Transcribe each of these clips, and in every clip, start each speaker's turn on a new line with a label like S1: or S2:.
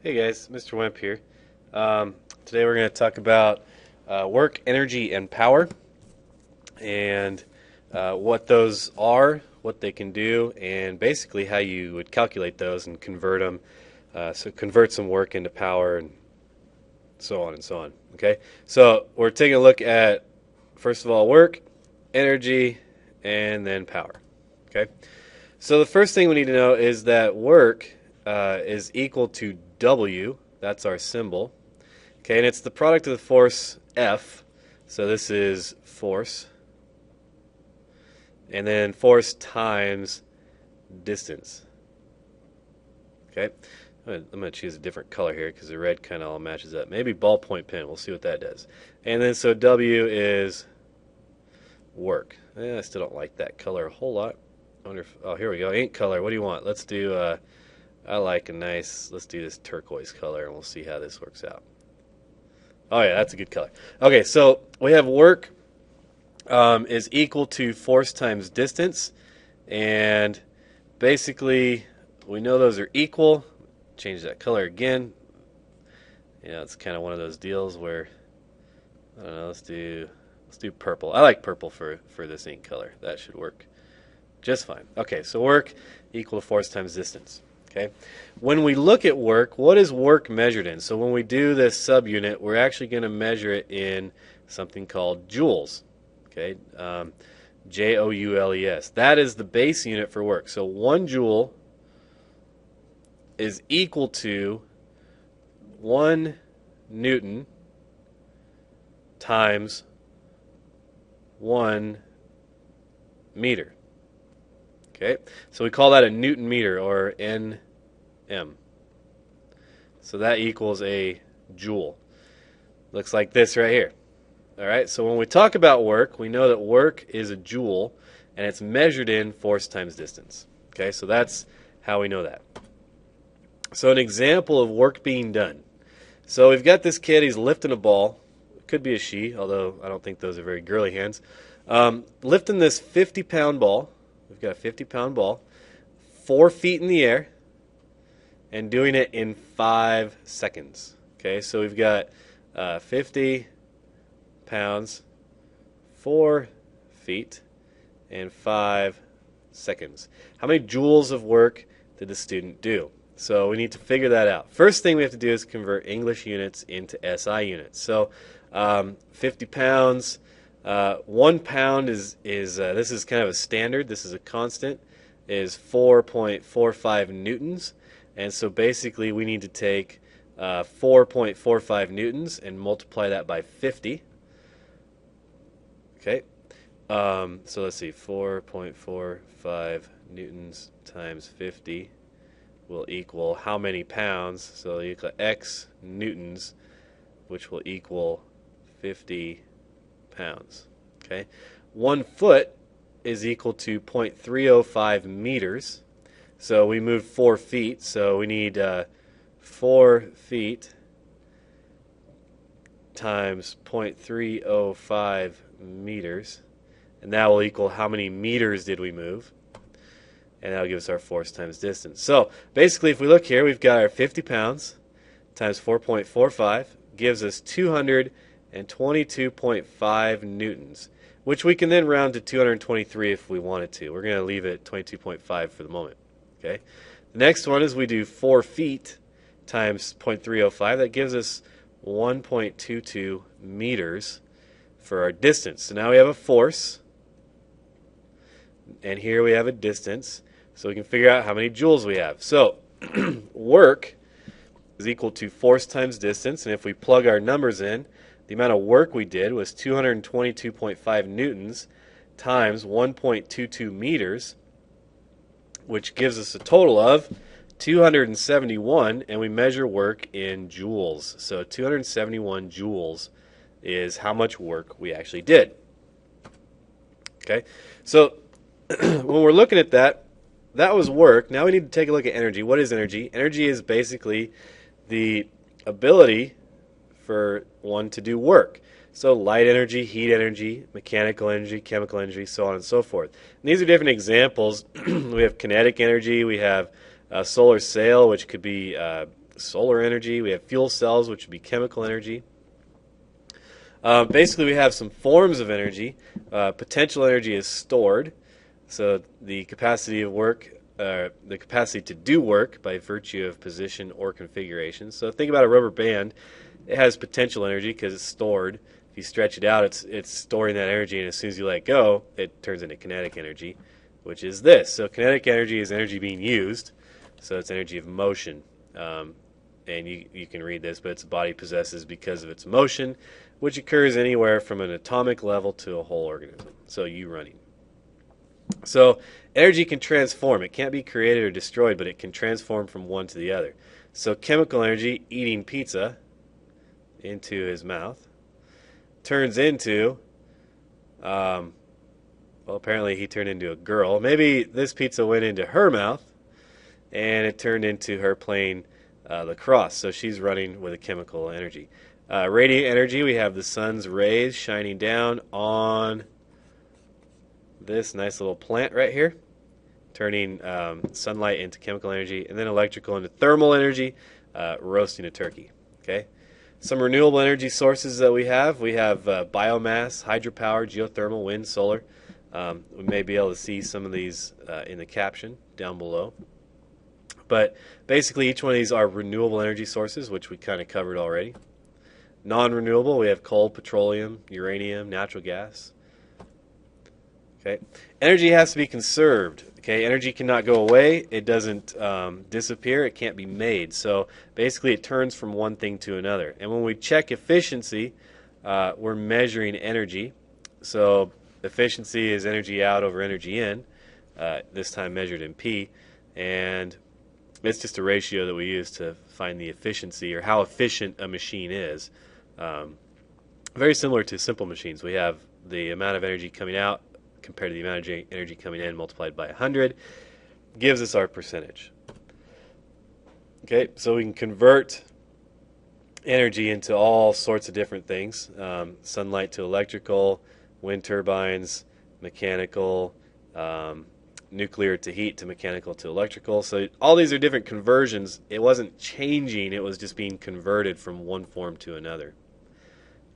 S1: Hey guys, Mr. Wimp here. Today we're going to talk about work, energy, and power, and what those are, what they can do, and basically how you would calculate those and convert them. So convert some work into power, and so on and so on. Okay, so we're taking a look at first of all work, energy, and then power. Okay, so the first thing we need to know is that work is equal to W. That's our symbol. Okay, and it's the product of the force F. So this is force. And then force times distance. Okay, I'm going to choose a different color here because the red kind of all matches up. Maybe ballpoint pen. We'll see what that does. And then so W is work. I still don't like that color a whole lot. I wonder if, oh, here we go. Ink color. What do you want? Let's do, I like a nice, let's do this turquoise color and we'll see how this works out. Oh yeah, that's a good color. Okay, so we have work is equal to force times distance, and basically we know those are equal. Change that color again. You know, it's kind of one of those deals where I don't know. Let's do purple. I like purple for this ink color. That should work just fine. Okay, so work equal to force times distance. Okay, when we look at work, what is work measured in? So when we do this subunit, we're actually going to measure it in something called joules. Okay, Joules. That is the base unit for work. So 1 joule is equal to 1 Newton times 1 meter. Okay, so we call that a Newton meter, or Nm. So that equals a joule. Looks like this right here. All right, so when we talk about work, we know that work is a joule, and it's measured in force times distance. Okay, so that's how we know that. So an example of work being done. So we've got this kid, he's lifting a ball. It could be a she, although I don't think those are very girly hands. Lifting this 50-pound ball. We've got a 50-pound ball, 4 feet in the air, and doing it in 5 seconds. Okay, so we've got 50 pounds, 4 feet, and 5 seconds. How many joules of work did the student do? So we need to figure that out. First thing we have to do is convert English units into SI units. So 50 pounds. 1 pound is this is kind of a standard. This is a constant. Is 4.45 newtons, and so basically we need to take 4.45 newtons and multiply that by 50. Okay, so let's see, 4.45 newtons times 50 will equal how many pounds? So you equal X newtons, which will equal 50 pounds. Okay, 1 foot is equal to 0.305 meters. So we moved 4 feet. So we need 4 feet times 0.305 meters, and that will equal how many meters did we move? And that'll give us our force times distance. So basically, if we look here, we've got our 50 pounds times 4.45 gives us 222.5 newtons, which we can then round to 223 if we wanted to. We're going to leave it at 22.5 for the moment. Okay. The next one is we do 4 feet times 0.305. That gives us 1.22 meters for our distance. So now we have a force, and here we have a distance. So we can figure out how many joules we have. So work is equal to force times distance, and if we plug our numbers in, the amount of work we did was 222.5 newtons times 1.22 meters, which gives us a total of 271, and we measure work in joules. So 271 joules is how much work we actually did. Okay, so when we're looking at that, that was work. Now we need to take a look at energy. What is energy? Energy is basically the ability for one to do work. So light energy, heat energy, mechanical energy, chemical energy, so on and so forth. And these are different examples. We have kinetic energy. We have a solar sail, which could be solar energy. We have fuel cells, which would be chemical energy. Basically, we have some forms of energy. Potential energy is stored, so the capacity of work, the capacity to do work by virtue of position or configuration. So think about a rubber band. It has potential energy because it's stored. If you stretch it out, it's storing that energy, and as soon as you let go, it turns into kinetic energy, which is this. So kinetic energy is energy being used, so it's energy of motion. And you can read this, but its body possesses because of its motion, which occurs anywhere from an atomic level to a whole organism. So you running. So energy can transform. It can't be created or destroyed, but it can transform from one to the other. So chemical energy, eating pizza into his mouth, turns into, well, apparently he turned into a girl. Maybe this pizza went into her mouth, and it turned into her playing lacrosse. So she's running with a chemical energy. Radiant energy, we have the sun's rays shining down on this nice little plant right here, turning sunlight into chemical energy, and then electrical into thermal energy, roasting a turkey. Okay. Some renewable energy sources that we have biomass, hydropower, geothermal, wind, solar. We may be able to see some of these in the caption down below. But basically each one of these are renewable energy sources, which we kind of covered already. Non-renewable, we have coal, petroleum, uranium, natural gas. Okay. Energy has to be conserved. Okay. Energy cannot go away. It doesn't disappear. It can't be made. So basically it turns from one thing to another. And when we check efficiency, we're measuring energy. So efficiency is energy out over energy in, this time measured in P. And it's just a ratio that we use to find the efficiency or how efficient a machine is. Very similar to simple machines. We have the amount of energy coming out compared to the amount of energy coming in multiplied by 100 gives us our percentage. Okay, so we can convert energy into all sorts of different things. Sunlight to electrical, wind turbines, mechanical, nuclear to heat to mechanical to electrical. So all these are different conversions. It wasn't changing, it was just being converted from one form to another.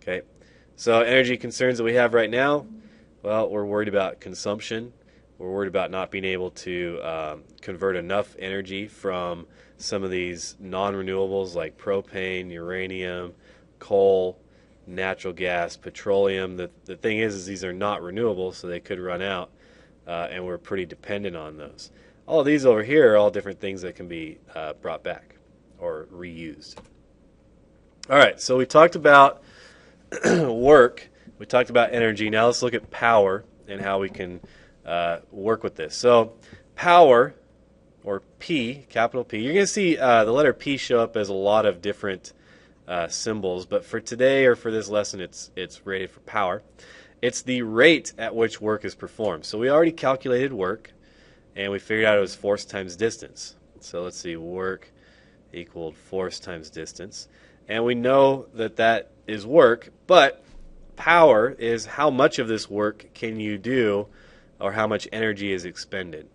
S1: Okay, so energy concerns that we have right now, well, we're worried about consumption. We're worried about not being able to convert enough energy from some of these non-renewables like propane, uranium, coal, natural gas, petroleum. The thing is these are not renewable, so they could run out, and we're pretty dependent on those. All of these over here are all different things that can be brought back or reused. All right, so we talked about work. We talked about energy. Now let's look at power and how we can work with this. So power, or P, capital P, you're going to see the letter P show up as a lot of different symbols, but for today or for this lesson it's rated for power. It's the rate at which work is performed. So we already calculated work, and we figured out it was force times distance. So let's see, work equaled force times distance. And we know that that is work, but power is how much of this work can you do, or how much energy is expended.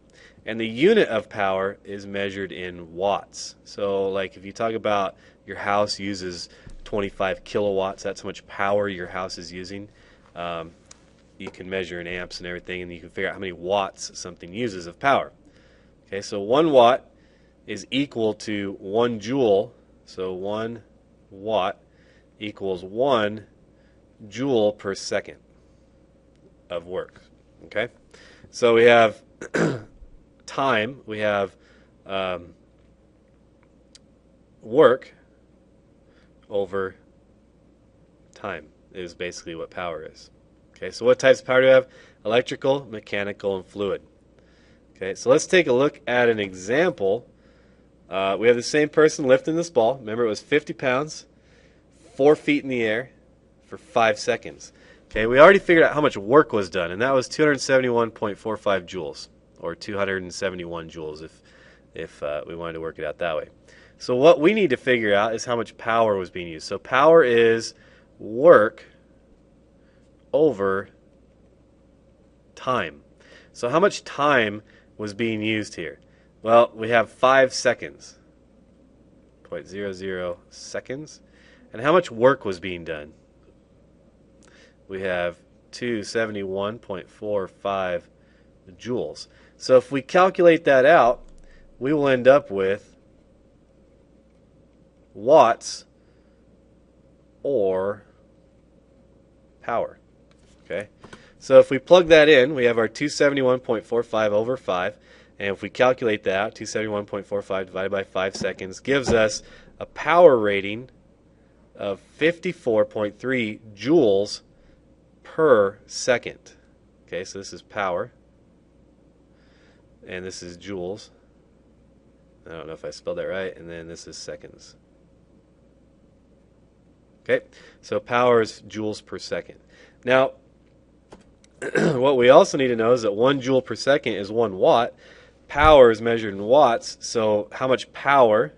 S1: And the unit of power is measured in watts. So like if you talk about your house uses 25 kilowatts, that's how much power your house is using. You can measure in amps and everything, and you can figure out how many watts something uses of power. Okay, so 1 watt is equal to 1 joule. So 1 watt equals 1 joule per second of work. Okay, so we have time, we have work over time is basically what power is. Okay, so what types of power do we have? Electrical, mechanical, and fluid. Okay, so let's take a look at an example. We have the same person lifting this ball. Remember, it was 50 pounds, 4 feet in the air for 5 seconds. Okay, we already figured out how much work was done, and that was 271.45 joules, or 271 joules if we wanted to work it out that way. So what we need to figure out is how much power was being used. So power is work over time. So how much time was being used here? Well, we have 5 seconds. 0.00 seconds. And how much work was being done? We have 271.45 joules. So if we calculate that out, we will end up with watts or power. Okay? So if we plug that in, we have our 271.45 over 5. And if we calculate that out, 271.45 divided by 5 seconds gives us a power rating of 54.3 joules per second. Okay, so this is power. And this is joules. I don't know if I spelled that right. And then this is seconds. Okay, so power is joules per second. Now, what we also need to know is that 1 joule per second is 1 watt. Power is measured in watts, so how much power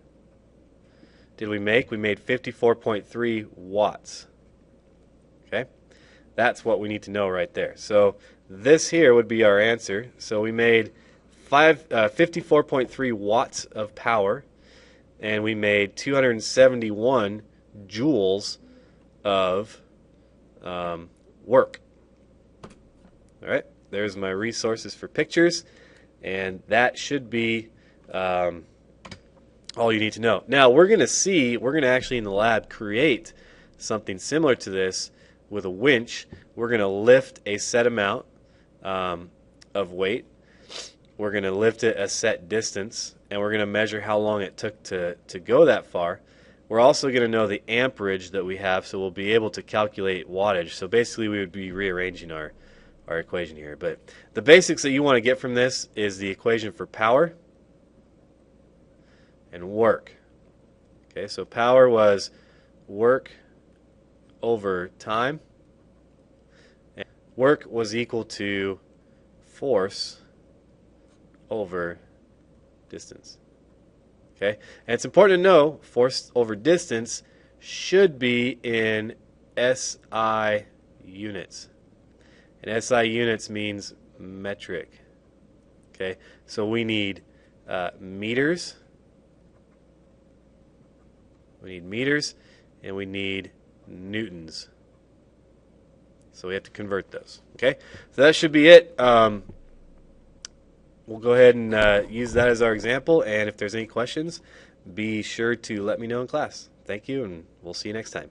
S1: did we make? We made 54.3 watts. Okay, that's what we need to know right there. So this here would be our answer. So we made 54.3 watts of power, and we made 271 joules of work. All right, there's my resources for pictures. And that should be all you need to know. Now we're going to actually in the lab create something similar to this with a winch. We're going to lift a set amount of weight. We're going to lift it a set distance, and we're going to measure how long it took to go that far. We're also going to know the amperage that we have, so we'll be able to calculate wattage. So basically we would be rearranging our equation here. But the basics that you want to get from this is the equation for power and work. Okay, so power was work over time. And work was equal to force over distance. Okay, and it's important to know force over distance should be in SI units. And SI units means metric. Okay, so we need meters. We need meters, and we need newtons. So we have to convert those. Okay, so that should be it. We'll go ahead and use that as our example. And if there's any questions, be sure to let me know in class. Thank you, and we'll see you next time.